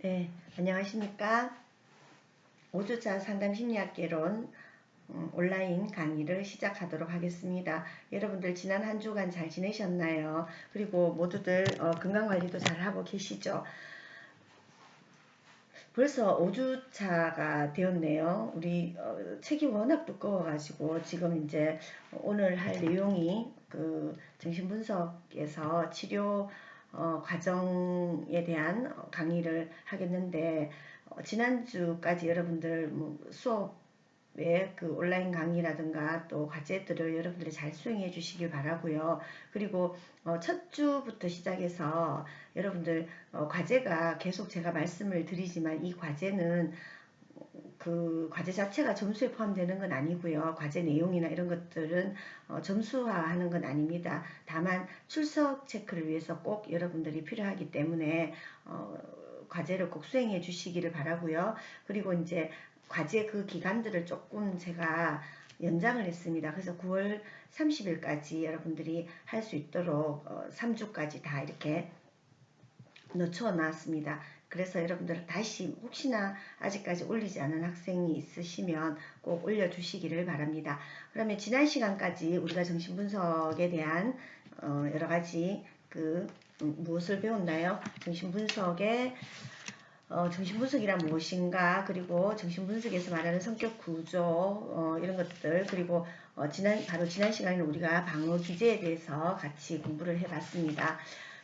네, 안녕하십니까. 5주차 상담심리학개론 온라인 강의를 시작하도록 하겠습니다. 여러분들 지난 한 주간 잘 지내셨나요? 그리고 모두들 건강관리도 잘 하고 계시죠? 벌써 5주차가 되었네요. 우리 책이 워낙 두꺼워가지고 지금 이제 오늘 할 내용이 그 정신분석에서 치료 과정에 대한 강의를 하겠는데 지난주까지 여러분들 수업에 그 온라인 강의라든가 또 과제들을 여러분들이 잘 수행해 주시길 바라고요. 그리고 첫 주부터 시작해서 여러분들 과제가 계속 제가 말씀을 드리지만 이 과제는 그 과제 자체가 점수에 포함되는 건 아니고요. 과제 내용이나 이런 것들은 점수화하는 건 아닙니다. 다만 출석 체크를 위해서 꼭 여러분들이 필요하기 때문에 과제를 꼭 수행해 주시기를 바라고요. 그리고 이제 과제 그 기간들을 조금 제가 연장을 했습니다. 그래서 9월 30일까지 여러분들이 할 수 있도록 3주까지 다 이렇게 늦춰 놨습니다. 그래서 여러분들 다시 혹시나 아직까지 올리지 않은 학생이 있으시면 꼭 올려주시기를 바랍니다. 그러면 지난 시간까지 우리가 정신분석에 대한 여러가지 무엇을 배웠나요? 정신분석이란 무엇인가, 그리고 정신분석에서 말하는 성격 구조 이런 것들, 그리고 바로 지난 시간에 우리가 방어 기제에 대해서 같이 공부를 해봤습니다.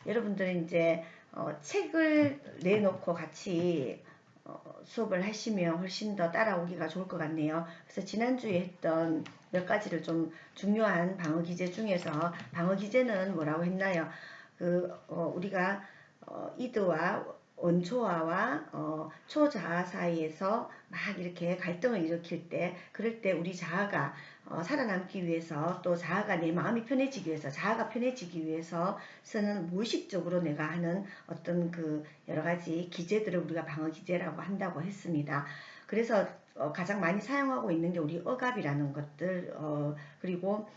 여러분들은 이제 책을 내놓고 같이 수업을 하시면 훨씬 더 따라오기가 좋을 것 같네요. 그래서 지난주에 했던 몇 가지를 좀 중요한 방어 기제 중에서 방어 기제는 뭐라고 했나요? 우리가 이드와 원초아와 초자아 사이에서 막 이렇게 갈등을 일으킬 때, 그럴 때 우리 자아가 살아남기 위해서, 또 자아가 내 마음이 편해지기 위해서, 자아가 편해지기 위해서는 무의식적으로 내가 하는 어떤 그 여러 가지 기제들을 우리가 방어 기제라고 한다고 했습니다. 그래서 가장 많이 사용하고 있는 게 우리 억압이라는 것들, 그리고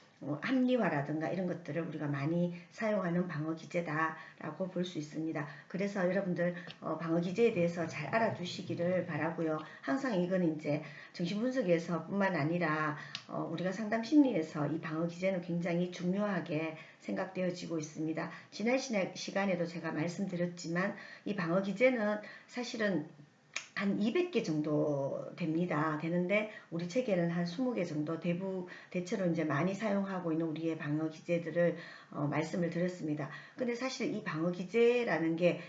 합리화라든가 이런 것들을 우리가 많이 사용하는 방어 기제다라고 볼 수 있습니다. 그래서 여러분들 방어 기제에 대해서 잘 알아두시기를 바라고요. 항상 이건 이제 정신분석에서 뿐만 아니라 우리가 상담 심리에서 이 방어 기제는 굉장히 중요하게 생각되어지고 있습니다. 지난 시간에도 제가 말씀드렸지만 이 방어 기제는 사실은 한 200개 정도 되는데 우리 책에는 한 20개 정도 대체로 이제 많이 사용하고 있는 우리의 방어 기제들을 말씀을 드렸습니다. 근데 사실 이 방어 기제라는 게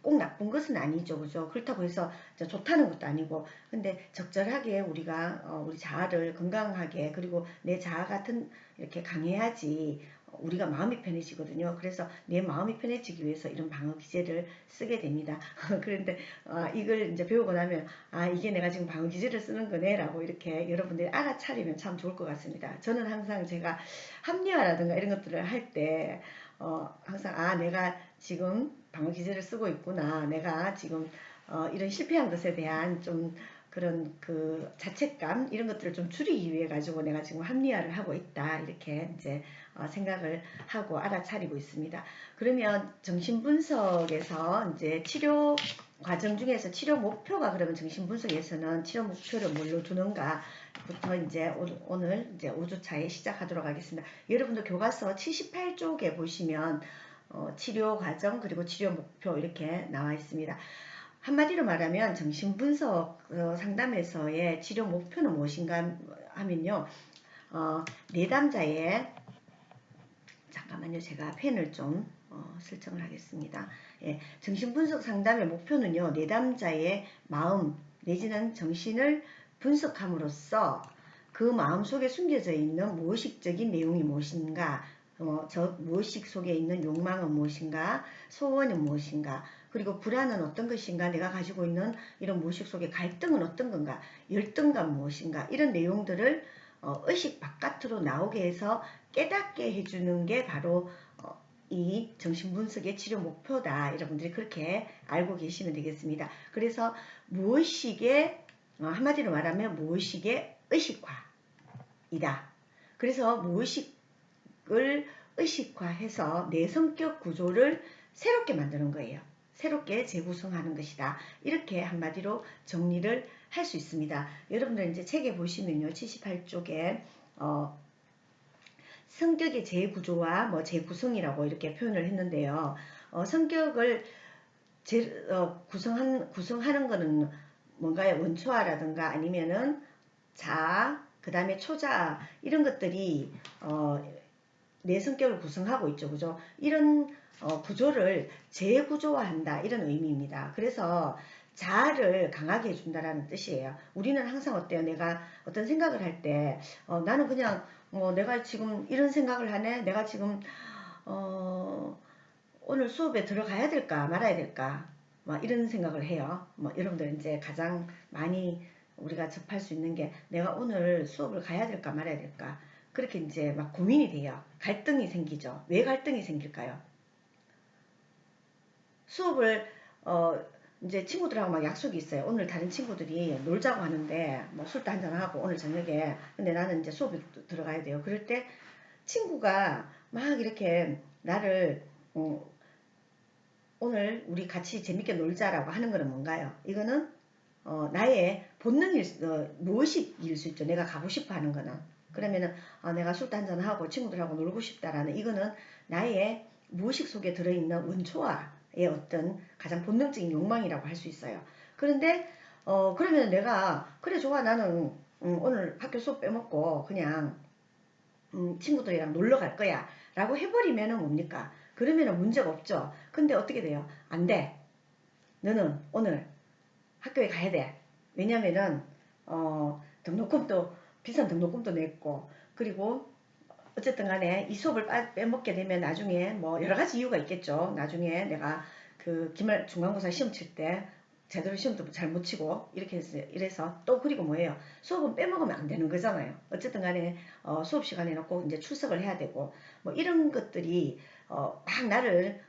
꼭 나쁜 것은 아니죠, 그죠? 그렇다고 해서 좋다는 것도 아니고, 근데 적절하게 우리가 우리 자아를 건강하게, 그리고 내 자아 같은 이렇게 강해야지 우리가 마음이 편해지거든요. 그래서 내 마음이 편해지기 위해서 이런 방어 기제를 쓰게 됩니다. 그런데 이걸 이제 배우고 나면 이게 내가 지금 방어 기제를 쓰는 거네 라고 이렇게 여러분들이 알아차리면 참 좋을 것 같습니다. 저는 항상 제가 합리화라든가 이런 것들을 할 때 항상 내가 지금 방어 기제를 쓰고 있구나, 내가 지금 이런 실패한 것에 대한 좀 그런 그 자책감 이런 것들을 좀 줄이기 위해 가지고 내가 지금 합리화를 하고 있다, 이렇게 이제 생각을 하고 알아차리고 있습니다. 그러면 정신분석에서 이제 치료 과정 중에서 치료 목표가, 그러면 정신분석에서는 치료 목표를 뭘로 두는가부터 이제 오늘 이제 5주차에 시작하도록 하겠습니다. 여러분들 교과서 78쪽에 보시면 치료 과정 그리고 치료 목표 이렇게 나와 있습니다. 한마디로 말하면 정신분석 상담에서의 치료 목표는 무엇인가 하면요, 내담자의, 잠깐만요, 제가 펜을 좀 설정을 하겠습니다. 예, 정신분석 상담의 목표는요, 내담자의 마음 내지는 정신을 분석함으로써 그 마음 속에 숨겨져 있는 무의식적인 내용이 무엇인가, 저 무의식 속에 있는 욕망은 무엇인가, 소원은 무엇인가, 그리고 불안은 어떤 것인가, 내가 가지고 있는 이런 무의식 속의 갈등은 어떤 건가, 열등감 무엇인가, 이런 내용들을 의식 바깥으로 나오게 해서 깨닫게 해주는 게 바로 이 정신분석의 치료 목표다. 여러분들이 그렇게 알고 계시면 되겠습니다. 그래서 무의식의, 한마디로 말하면 무의식의 의식화이다. 그래서 무의식을 의식화해서 내 성격 구조를 새롭게 만드는 거예요. 새롭게 재구성하는 것이다. 이렇게 한마디로 정리를 할 수 있습니다. 여러분들 이제 책에 보시면요. 78쪽에 성격의 재구조와 뭐 재구성이라고 이렇게 표현을 했는데요. 성격을 구성하는 거는 뭔가요? 원초아라든가 아니면은 자아, 그 다음에 초자아 이런 것들이 내 성격을 구성하고 있죠. 그죠? 이런 구조를 재구조화한다 이런 의미입니다. 그래서 자아를 강하게 해준다라는 뜻이에요. 우리는 항상 어때요? 내가 어떤 생각을 할 때 나는 그냥 내가 지금 이런 생각을 하네. 내가 지금 오늘 수업에 들어가야 될까 말아야 될까 막 이런 생각을 해요. 뭐 여러분들 이제 가장 많이 우리가 접할 수 있는 게 내가 오늘 수업을 가야 될까 말아야 될까 그렇게 이제 막 고민이 돼요. 갈등이 생기죠. 왜 갈등이 생길까요? 수업을 이제 친구들하고 막 약속이 있어요. 오늘 다른 친구들이 놀자고 하는데 뭐 술도 한잔 하고 오늘 저녁에 근데 나는 이제 수업에 들어가야 돼요. 그럴 때 친구가 막 이렇게 나를 오늘 우리 같이 재밌게 놀자라고 하는 거는 뭔가요? 이거는 나의 본능일 무의식일 수 있죠. 내가 가고 싶어 하는 거는. 그러면은 내가 술도 한잔하고 친구들하고 놀고 싶다라는 이거는 나의 무의식 속에 들어있는 원초와의 어떤 가장 본능적인 욕망이라고 할 수 있어요. 그런데 그러면 내가 그래 좋아 나는 오늘 학교 수업 빼먹고 그냥 친구들이랑 놀러 갈 거야 라고 해버리면은 뭡니까? 그러면은 문제가 없죠. 근데 어떻게 돼요? 안 돼. 너는 오늘 학교에 가야 돼. 왜냐면은 등록금도 비싼 등록금도 냈고 그리고 어쨌든 간에 이 수업을 빼먹게 되면 나중에 뭐 여러 가지 이유가 있겠죠. 나중에 내가 그 기말 중간고사 시험 칠 때 제대로 시험도 잘 못 치고 이렇게 해서 이래서 또 그리고 뭐예요? 수업은 빼먹으면 안 되는 거잖아요. 어쨌든 간에 수업 시간에는 꼭 이제 출석을 해야 되고 뭐 이런 것들이 막 나를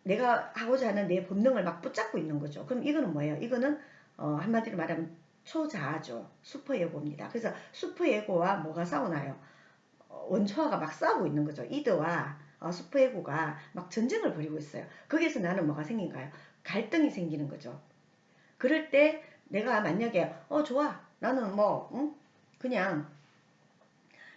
내가 하고자 하는 내 본능을 막 붙잡고 있는 거죠. 그럼 이거는 뭐예요? 이거는 한마디로 말하면 초자아죠. 슈퍼에고입니다. 그래서 슈퍼에고와 뭐가 싸우나요? 원초아가 막 싸우고 있는 거죠. 이드와 슈퍼에고가 막 전쟁을 벌이고 있어요. 거기에서 나는 뭐가 생긴가요? 갈등이 생기는 거죠. 그럴 때 내가 만약에 좋아 나는 뭐 그냥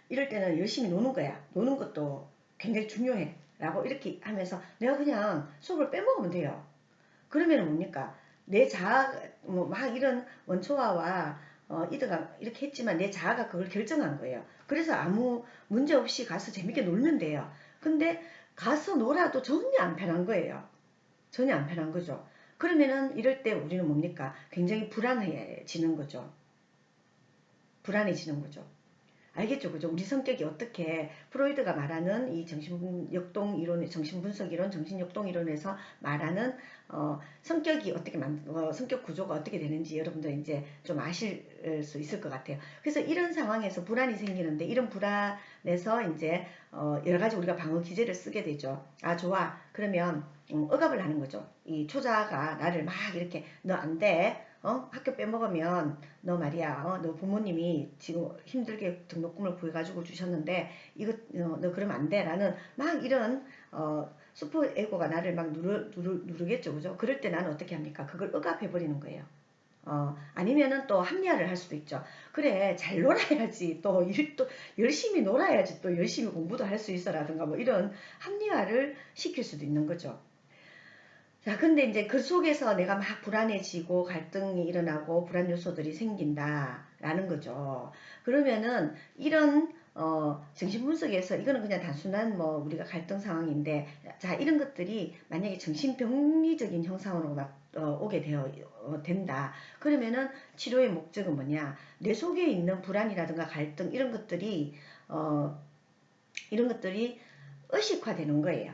이럴 때는 열심히 노는 거야. 노는 것도 굉장히 중요해. 라고 이렇게 하면서 내가 그냥 수업을 빼먹으면 돼요. 그러면 뭡니까? 내 자아, 막 이런 원초아와 이드가 이렇게 했지만 내 자아가 그걸 결정한 거예요. 그래서 아무 문제 없이 가서 재밌게 놀면 돼요. 근데 가서 놀아도 전혀 안 편한 거예요. 전혀 안 편한 거죠. 그러면은 이럴 때 우리는 뭡니까? 굉장히 불안해지는 거죠. 불안해지는 거죠. 알겠죠? 그죠? 우리 성격이 어떻게 프로이드가 말하는 이 정신역동 이론, 정신분석 이론, 정신역동 이론에서 말하는 성격이 어떻게 성격 구조가 어떻게 되는지 여러분들 이제 좀 아실 수 있을 것 같아요. 그래서 이런 상황에서 불안이 생기는데 이런 불안에서 이제 여러 가지 우리가 방어 기제를 쓰게 되죠. 아 좋아. 그러면 억압을 하는 거죠. 이 초자가 나를 막 이렇게 너 안 돼. 학교 빼먹으면 너 말이야 너 부모님이 지금 힘들게 등록금을 구해가지고 주셨는데 이거 너 그러면 안 돼 라는 막 이런 슈퍼 에고가 나를 막 누르겠죠 그죠. 그럴 때 나는 어떻게 합니까? 그걸 억압해 버리는 거예요. 아니면은 또 합리화를 할 수도 있죠. 그래 잘 놀아야지 또 일도 열심히 놀아야지 또 열심히 공부도 할 수 있어라든가 뭐 이런 합리화를 시킬 수도 있는 거죠. 자, 근데 이제 그 속에서 내가 막 불안해지고 갈등이 일어나고 불안 요소들이 생긴다라는 거죠. 그러면은 이런 정신분석에서 이거는 그냥 단순한 뭐 우리가 갈등 상황인데 자 이런 것들이 만약에 정신병리적인 형상으로 막 오게 된다. 그러면은 치료의 목적은 뭐냐? 내 속에 있는 불안이라든가 갈등 이런 것들이 의식화되는 거예요.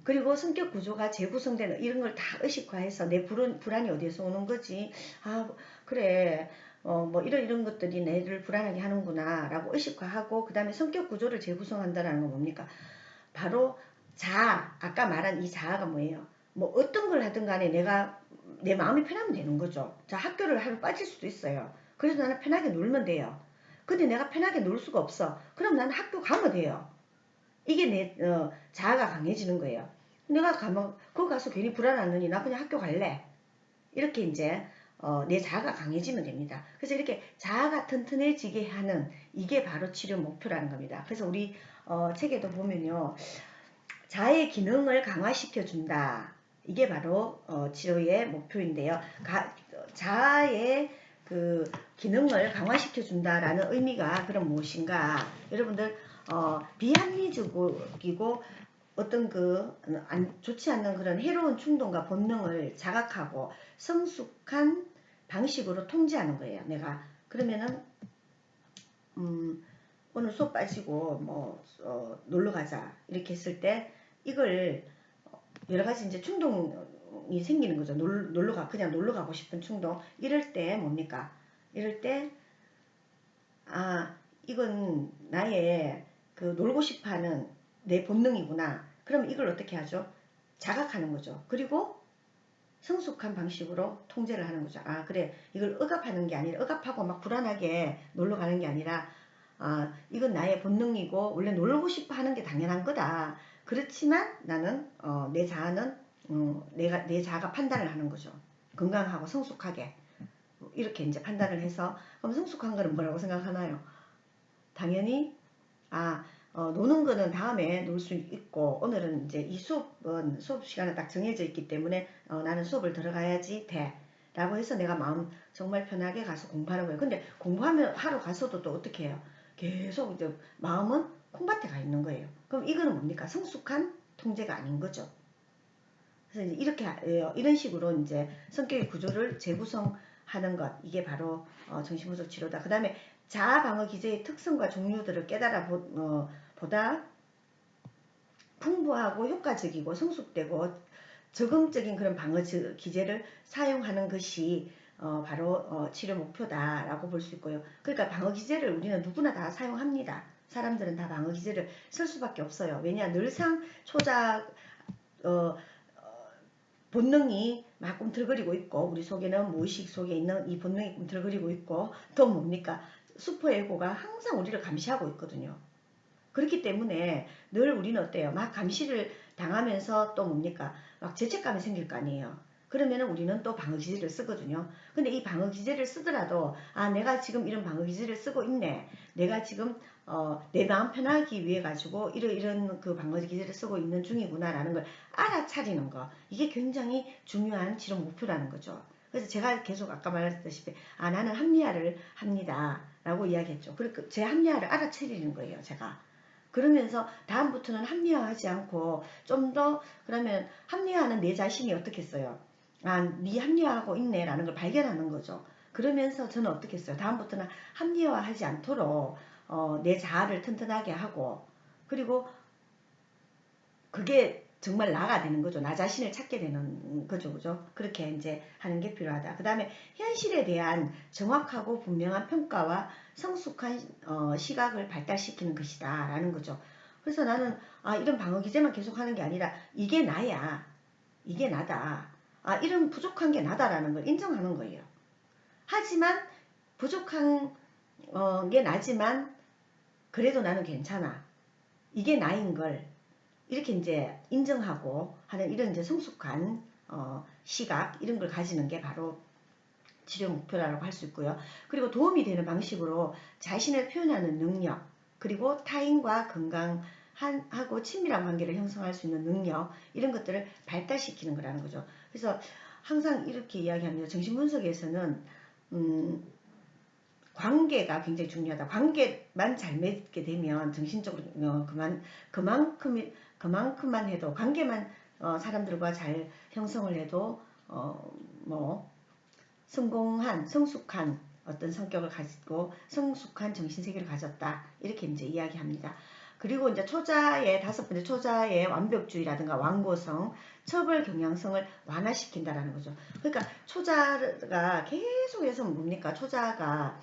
그리고 성격 구조가 재구성되는 이런 걸 다 의식화해서 내 불안이 어디에서 오는 거지? 아, 그래. 뭐 이런 것들이 내를 불안하게 하는구나 라고 의식화하고 그 다음에 성격 구조를 재구성한다는 건 뭡니까? 바로 자아, 아까 말한 이 자아가 뭐예요? 뭐 어떤 걸 하든 간에 내가 내 마음이 편하면 되는 거죠. 자, 학교를 하루 빠질 수도 있어요. 그래서 나는 편하게 놀면 돼요. 근데 내가 편하게 놀 수가 없어. 그럼 나는 학교 가면 돼요. 이게 내 자아가 강해지는 거예요. 내가 가면 거기 가서 괜히 불안하느니 나 그냥 학교 갈래. 이렇게 이제 내 자아가 강해지면 됩니다. 그래서 이렇게 자아가 튼튼해지게 하는 이게 바로 치료 목표라는 겁니다. 그래서 우리 책에도 보면요. 자아의 기능을 강화시켜 준다. 이게 바로 치료의 목표인데요. 자아의 그 기능을 강화시켜 준다라는 의미가 그럼 무엇인가? 여러분들 비합리적이고 어떤 좋지 않는 그런 해로운 충동과 본능을 자각하고 성숙한 방식으로 통제하는 거예요. 내가 그러면은 오늘 수업 빠지고 놀러 가자 이렇게 했을 때 이걸 여러 가지 이제 충동이 생기는 거죠. 그냥 놀러 가고 싶은 충동. 이럴 때 뭡니까? 이럴 때 이건 나의 놀고 싶어 하는 내 본능이구나. 그럼 이걸 어떻게 하죠? 자각하는 거죠. 그리고 성숙한 방식으로 통제를 하는 거죠. 그래. 이걸 억압하는 게 아니라, 억압하고 막 불안하게 놀러 가는 게 아니라, 이건 나의 본능이고, 원래 놀고 싶어 하는 게 당연한 거다. 그렇지만 나는, 내 자아는, 내 자아가 판단을 하는 거죠. 건강하고 성숙하게. 이렇게 이제 판단을 해서, 그럼 성숙한 거는 뭐라고 생각하나요? 당연히 노는 거는 다음에 놀 수 있고 오늘은 이제 이 수업은 수업 시간은 딱 정해져 있기 때문에 나는 수업을 들어가야지 돼 라고 해서 내가 마음 정말 편하게 가서 공부하는 거예요. 근데 공부하면 하러 가서도 또 어떻게 해요? 계속 이제 마음은 콩밭에 가 있는 거예요. 그럼 이거는 뭡니까? 성숙한 통제가 아닌 거죠. 그래서 이제 이렇게 이런 식으로 이제 성격의 구조를 재구성하는 것 이게 바로 정신분석 치료다. 그 다음에 자아 방어 기제의 특성과 종류들을 깨달아 보다 풍부하고 효과적이고 성숙되고 적응적인 그런 방어 기제를 사용하는 것이 바로 치료 목표다라고 볼 수 있고요. 그러니까 방어 기제를 우리는 누구나 다 사용합니다. 사람들은 다 방어 기제를 쓸 수밖에 없어요. 왜냐 늘상 초작 본능이 막 꿈틀거리고 있고 우리 속에는 무의식 속에 있는 이 본능이 꿈틀거리고 있고 또 뭡니까? 슈퍼에고가 항상 우리를 감시하고 있거든요. 그렇기 때문에 늘 우리는 어때요? 막 감시를 당하면서 또 뭡니까? 막 죄책감이 생길 거 아니에요. 그러면 우리는 또 방어기제를 쓰거든요. 근데 이 방어기제를 쓰더라도 내가 지금 이런 방어기제를 쓰고 있네. 내가 지금 내 마음 편하기 위해 가지고 이런 그 방어기제를 쓰고 있는 중이구나라는 걸 알아차리는 거. 이게 굉장히 중요한 치료 목표라는 거죠. 그래서 제가 계속 아까 말했다시피 나는 합리화를 합니다. 라고 이야기했죠. 그러니까 제 합리화를 알아차리는 거예요. 제가. 그러면서 다음부터는 합리화하지 않고 좀 더 그러면 합리화하는 내 자신이 어떻겠어요? 네 합리화하고 있네 라는 걸 발견하는 거죠. 그러면서 저는 어떻게 했어요? 다음부터는 합리화하지 않도록 내 자아를 튼튼하게 하고 그리고 그게 정말 나가 되는 거죠. 나 자신을 찾게 되는 거죠. 그죠? 그렇게 이제 하는 게 필요하다. 그 다음에 현실에 대한 정확하고 분명한 평가와 성숙한 시각을 발달시키는 것이다. 라는 거죠. 그래서 나는 이런 방어 기제만 계속 하는 게 아니라 이게 나야. 이게 나다. 이런 부족한 게 나다라는 걸 인정하는 거예요. 하지만 부족한 게 나지만 그래도 나는 괜찮아. 이게 나인 걸 이렇게 이제 인정하고 하는 이런 이제 성숙한 시각 이런 걸 가지는 게 바로 치료 목표라고 할 수 있고요. 그리고 도움이 되는 방식으로 자신을 표현하는 능력 그리고 타인과 건강하고 친밀한 관계를 형성할 수 있는 능력 이런 것들을 발달시키는 거라는 거죠. 그래서 항상 이렇게 이야기합니다. 정신분석에서는 관계가 굉장히 중요하다. 관계만 잘 맺게 되면 정신적으로 그만큼만 해도 관계만 사람들과 잘 형성을 해도 성숙한 어떤 성격을 가지고 성숙한 정신세계를 가졌다. 이렇게 이제 이야기합니다. 그리고 이제 초자의 다섯 번째 초자의 완벽주의라든가 완고성, 처벌 경향성을 완화시킨다라는 거죠. 그러니까 초자가 계속해서 뭡니까? 초자가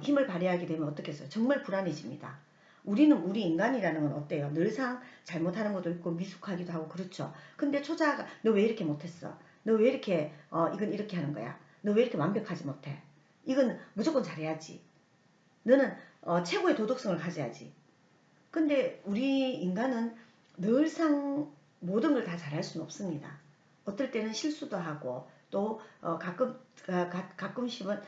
힘을 발휘하게 되면 어떻겠어요? 정말 불안해집니다. 우리 인간이라는 건 어때요? 늘상 잘못하는 것도 있고 미숙하기도 하고 그렇죠. 근데 초자가 너 왜 이렇게 못했어? 너 왜 이렇게 이건 이렇게 하는 거야? 너 왜 이렇게 완벽하지 못해? 이건 무조건 잘해야지. 너는 최고의 도덕성을 가져야지. 근데 우리 인간은 늘상 모든 걸 다 잘할 수는 없습니다. 어떨 때는 실수도 하고 또 가끔씩은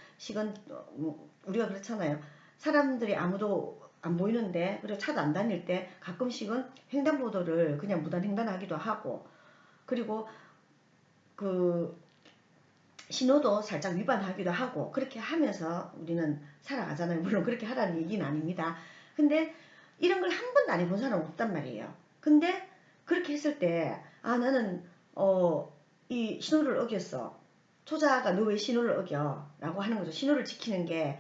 우리가 그렇잖아요. 사람들이 아무도 안 보이는데 그리고 차도 안 다닐 때 가끔씩은 횡단보도를 그냥 무단횡단하기도 하고 그리고 그 신호도 살짝 위반하기도 하고 그렇게 하면서 우리는 살아가잖아요. 물론 그렇게 하라는 얘기는 아닙니다. 근데 이런 걸 한 번도 안 해본 사람은 없단 말이에요. 근데 그렇게 했을 때 나는 이 신호를 어겼어. 초자가 너 왜 신호를 어겨? 라고 하는 거죠. 신호를 지키는 게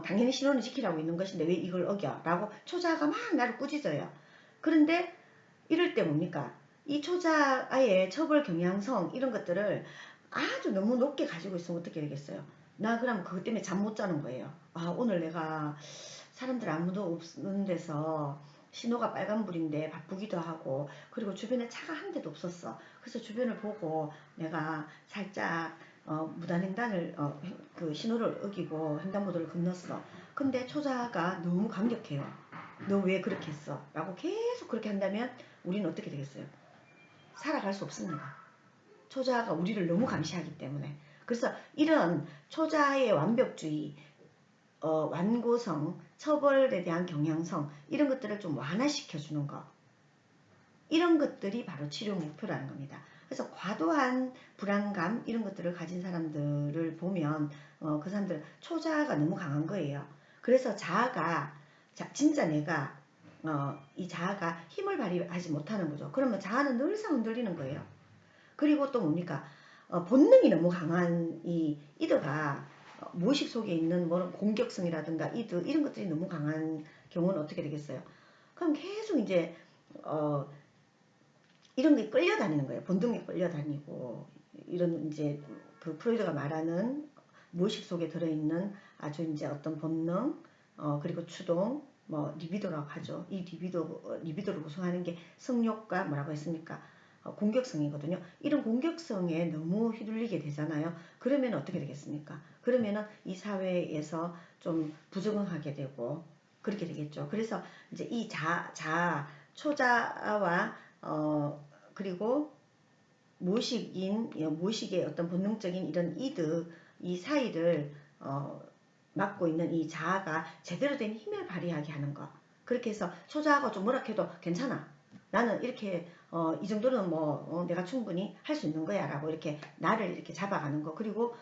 당연히 신호는 지키라고 있는 것인데 왜 이걸 어겨? 라고 초자가 막 나를 꾸짖어요. 그런데 이럴 때 뭡니까? 이 초자아의 처벌 경향성 이런 것들을 아주 너무 높게 가지고 있으면 어떻게 되겠어요? 나 그럼 그것 때문에 잠 못 자는 거예요. 오늘 내가 사람들 아무도 없는 데서 신호가 빨간불인데 바쁘기도 하고 그리고 주변에 차가 한 대도 없었어. 그래서 주변을 보고 내가 살짝 무단횡단을 그 신호를 어기고 횡단보도를 건넜어. 근데 초자가 너무 강력해요. 너 왜 그렇게 했어? 라고 계속 그렇게 한다면 우리는 어떻게 되겠어요? 살아갈 수 없습니다. 초자가 우리를 너무 감시하기 때문에. 그래서 이런 초자의 완벽주의, 완고성, 처벌에 대한 경향성 이런 것들을 좀 완화시켜주는 것. 이런 것들이 바로 치료 목표라는 겁니다. 그래서 과도한 불안감 이런 것들을 가진 사람들을 보면 그 사람들 초자가 너무 강한 거예요. 그래서 진짜 내가 이 자아가 힘을 발휘하지 못하는 거죠. 그러면 자아는 늘상 흔들리는 거예요. 그리고 또 뭡니까? 본능이 너무 강한 이 이드가 무의식 속에 있는 뭐 공격성이라든가 이드 이런 것들이 너무 강한 경우는 어떻게 되겠어요? 그럼 계속 이제 이런 게 끌려다니는 거예요. 본능에 끌려다니고 이런 이제 그 프로이드가 말하는 무의식 속에 들어있는 아주 이제 어떤 본능 그리고 추동 뭐 리비도라고 하죠. 이 리비도를 구성하는 게 성욕과 뭐라고 했습니까? 공격성이거든요. 이런 공격성에 너무 휘둘리게 되잖아요. 그러면 어떻게 되겠습니까? 그러면은 이 사회에서 좀 부적응하게 되고 그렇게 되겠죠. 그래서 이제 이 초자와 그리고 무의식의 어떤 본능적인 이런 이 사이를 맡고 있는 이 자아가 제대로 된 힘을 발휘하게 하는 것. 그렇게 해서 초자아가 좀 뭐라 해도 괜찮아. 나는 이렇게 이 정도는 내가 충분히 할 수 있는 거야 라고 이렇게 나를 이렇게 잡아가는 거. 그리고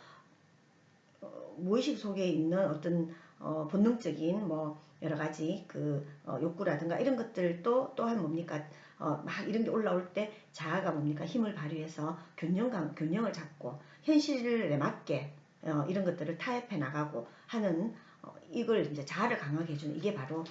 무의식 속에 있는 어떤 본능적인 여러 가지 욕구라든가 이런 것들도 또한 뭡니까? 막 이런 게 올라올 때 자아가 뭡니까? 힘을 발휘해서 균형을 잡고 현실에 맞게 이런 것들을 타협해 나가고 하는 이걸 이제 자아를 강하게 해주는 이게 바로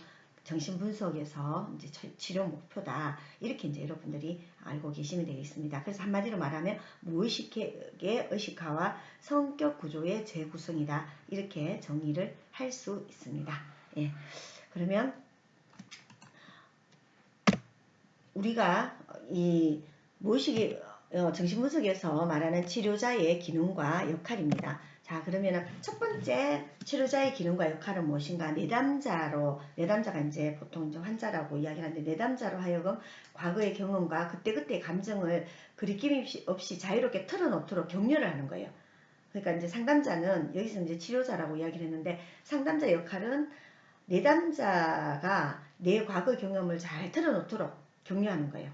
정신분석에서 이제 치료 목표다. 이렇게 이제 여러분들이 알고 계시면 되겠습니다. 그래서 한마디로 말하면 무의식의 의식화와 성격 구조의 재구성이다. 이렇게 정의를 할 수 있습니다. 예. 그러면 우리가 이 무의식의 정신분석에서 말하는 치료자의 기능과 역할입니다. 자, 그러면 첫 번째 치료자의 기능과 역할은 무엇인가? 내담자가 이제 보통 이제 환자라고 이야기하는데 내담자로 하여금 과거의 경험과 그때그때 감정을 그리낌 없이 자유롭게 털어놓도록 격려를 하는 거예요. 그러니까 이제 상담자는 여기서 이제 치료자라고 이야기를 했는데 상담자 역할은 내담자가 내 과거 경험을 잘 털어놓도록 격려하는 거예요.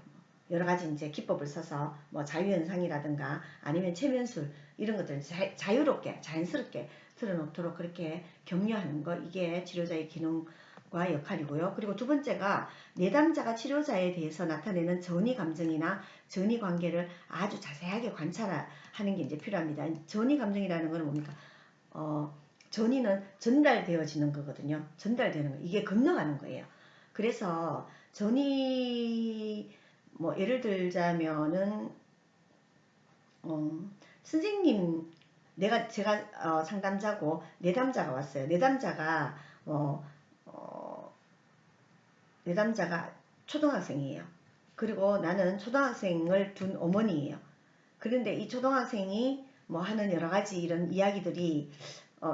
여러 가지 이제 기법을 써서 자유현상이라든가 아니면 체면술 이런 것들을 자유롭게 자연스럽게 틀어놓도록 그렇게 격려하는 거 이게 치료자의 기능과 역할이고요. 그리고 두 번째가 내담자가 치료자에 대해서 나타내는 전이 감정이나 전이 관계를 아주 자세하게 관찰하는 게 이제 필요합니다. 전이 감정이라는 건 뭡니까? 전이는 전달되어지는 거거든요. 전달되는 거. 이게 건너가는 거예요. 그래서 전이 예를 들자면은 선생님 제가 상담자고 내담자가 왔어요. 내담자가 초등학생이에요. 그리고 나는 초등학생을 둔 어머니예요. 그런데 이 초등학생이 하는 여러 가지 이런 이야기들이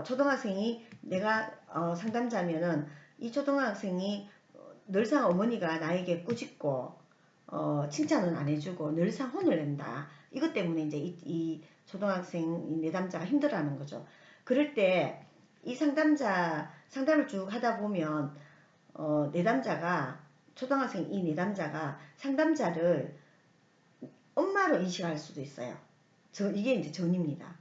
초등학생이 내가 상담자면은 이 초등학생이 늘상 어머니가 나에게 꾸짖고 칭찬은 안 해주고 늘상 혼을 낸다. 이것 때문에 이제 이 초등학생 이 내담자가 힘들어하는 거죠. 그럴 때 이 상담을 쭉 하다 보면 내담자가 초등학생 이 내담자가 상담자를 엄마로 인식할 수도 있어요. 이게 이제 전입니다.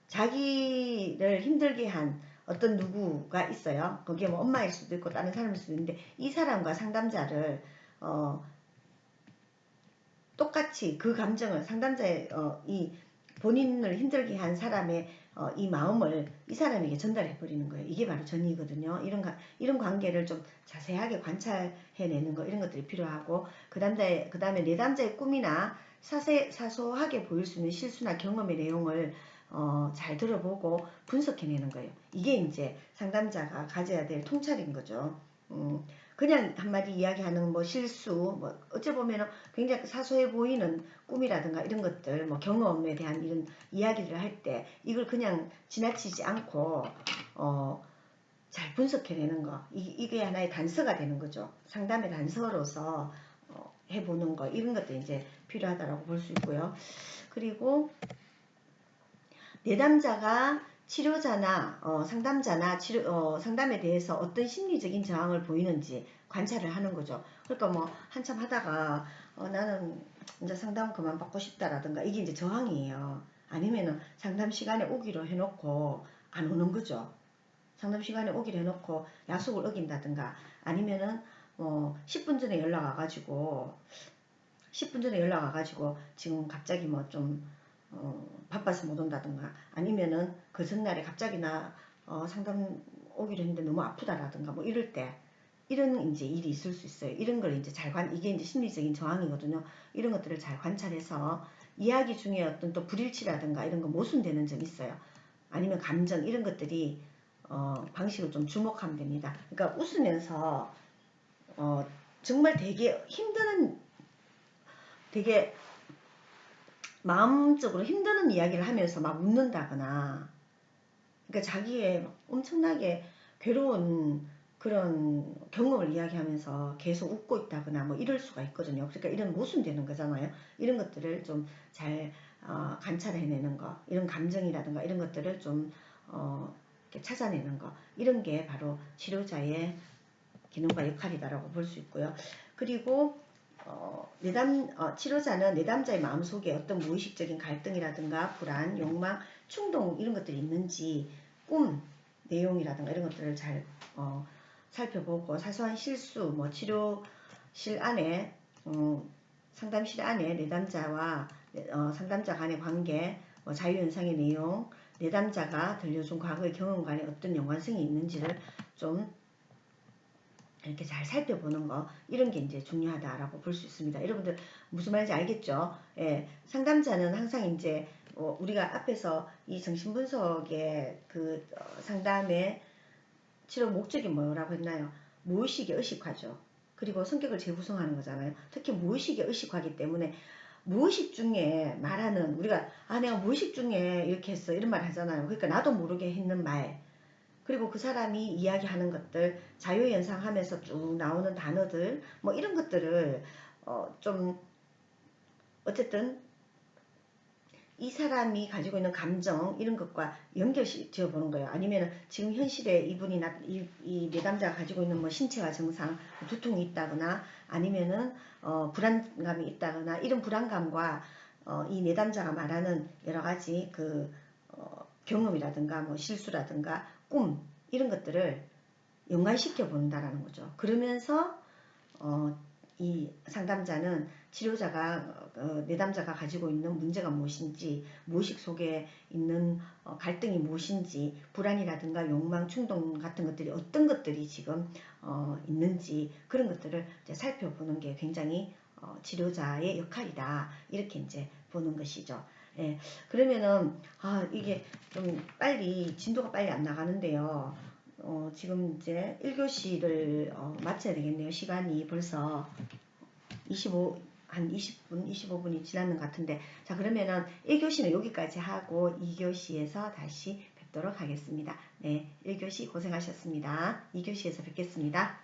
자기를 힘들게 한 어떤 누구가 있어요. 거기에 뭐 엄마일 수도 있고 다른 사람일 수도 있는데 이 사람과 상담자를 똑같이 그 감정을 상담자의 이 본인을 힘들게 한 사람의 이 마음을 이 사람에게 전달해 버리는 거예요. 이게 바로 전이거든요. 이런 관계를 좀 자세하게 관찰해내는 거 이런 것들이 필요하고 그 다음에 내담자의 꿈이나 사소하게 보일 수 있는 실수나 경험의 내용을 잘 들어보고 분석해내는 거예요. 이게 이제 상담자가 가져야 될 통찰인 거죠. 그냥 한마디 이야기하는 뭐 실수, 뭐 어찌 보면 굉장히 사소해 보이는 꿈이라든가 이런 것들, 뭐 경험에 대한 이런 이야기를 할 때 이걸 그냥 지나치지 않고 잘 분석해내는 거, 이게 하나의 단서가 되는 거죠. 상담의 단서로서 해보는 거 이런 것도 이제 필요하다라고 볼 수 있고요. 그리고 내담자가 치료자나 상담자나 상담에 대해서 어떤 심리적인 저항을 보이는지 관찰을 하는 거죠. 그러니까 뭐 한참 하다가 나는 이제 상담 그만 받고 싶다라든가 이게 이제 저항이에요. 아니면은 상담 시간에 오기로 해놓고 안 오는 거죠. 상담 시간에 오기로 해놓고 약속을 어긴다든가 아니면은 10분 전에 연락 와가지고 지금 갑자기 뭐 좀 바빠서 못 온다든가 아니면은 그 전날에 갑자기 나 상담 오기로 했는데 너무 아프다라든가 뭐 이럴 때 이런 이제 일이 있을 수 있어요. 이런 걸 이제 이게 이제 심리적인 저항이거든요. 이런 것들을 잘 관찰해서 이야기 중에 어떤 또 불일치라든가 이런 거 모순되는 점이 있어요. 아니면 감정 이런 것들이 방식을 좀 주목하면 됩니다. 그러니까 웃으면서 정말 되게 마음적으로 힘드는 이야기를 하면서 막 웃는다거나 그러니까 자기의 엄청나게 괴로운 그런 경험을 이야기하면서 계속 웃고 있다거나 뭐 이럴 수가 있거든요. 그러니까 이런 모순되는 거잖아요. 이런 것들을 좀 잘 관찰해내는 거 이런 감정이라든가 이런 것들을 좀 이렇게 찾아내는 거 이런 게 바로 치료자의 기능과 역할이다라고 볼 수 있고요. 그리고 치료자는 내담자의 마음속에 어떤 무의식적인 갈등이라든가 불안, 욕망, 충동 이런 것들이 있는지 꿈 내용이라든가 이런 것들을 잘 살펴보고 사소한 실수, 뭐 치료실 안에 상담실 안에 내담자와 상담자 간의 관계, 뭐 자유현상의 내용, 내담자가 들려준 과거의 경험 간에 어떤 연관성이 있는지를 좀 이렇게 잘 살펴보는 거 이런 게 이제 중요하다라고 볼 수 있습니다. 여러분들 무슨 말인지 알겠죠? 예, 상담자는 항상 이제 우리가 앞에서 이 정신분석의 그 상담의 치료 목적이 뭐라고 했나요? 무의식의 의식화죠. 그리고 성격을 재구성하는 거잖아요. 특히 무의식의 의식화기 때문에 무의식 중에 말하는 우리가 내가 무의식 중에 이렇게 했어 이런 말 하잖아요. 그러니까 나도 모르게 했는 말 그리고 그 사람이 이야기하는 것들 자유연상하면서 쭉 나오는 단어들 뭐 이런 것들을 좀 어쨌든 이 사람이 가지고 있는 감정 이런 것과 연결지어 보는 거예요. 아니면 지금 현실에 이 내담자가 가지고 있는 뭐 신체화 증상 두통이 있다거나 아니면은 불안감이 있다거나 이런 불안감과 이 내담자가 말하는 여러 가지 그 경험이라든가 뭐 실수라든가 꿈 이런 것들을 연관시켜 본다라는 거죠. 그러면서 이 상담자는 치료자가 내담자가 가지고 있는 문제가 무엇인지 무의식 속에 있는 갈등이 무엇인지 불안이라든가 욕망 충동 같은 것들이 어떤 것들이 지금 있는지 그런 것들을 이제 살펴보는 게 굉장히 치료자의 역할이다 이렇게 이제 보는 것이죠. 예, 그러면은 이게 좀 진도가 빨리 안 나가는데요. 지금 이제 1교시를 마쳐야 되겠네요. 시간이 벌써 한 20분, 25분이 지났는 것 같은데 자 그러면은 1교시는 여기까지 하고 2교시에서 다시 뵙도록 하겠습니다. 네, 1교시 고생하셨습니다. 2교시에서 뵙겠습니다.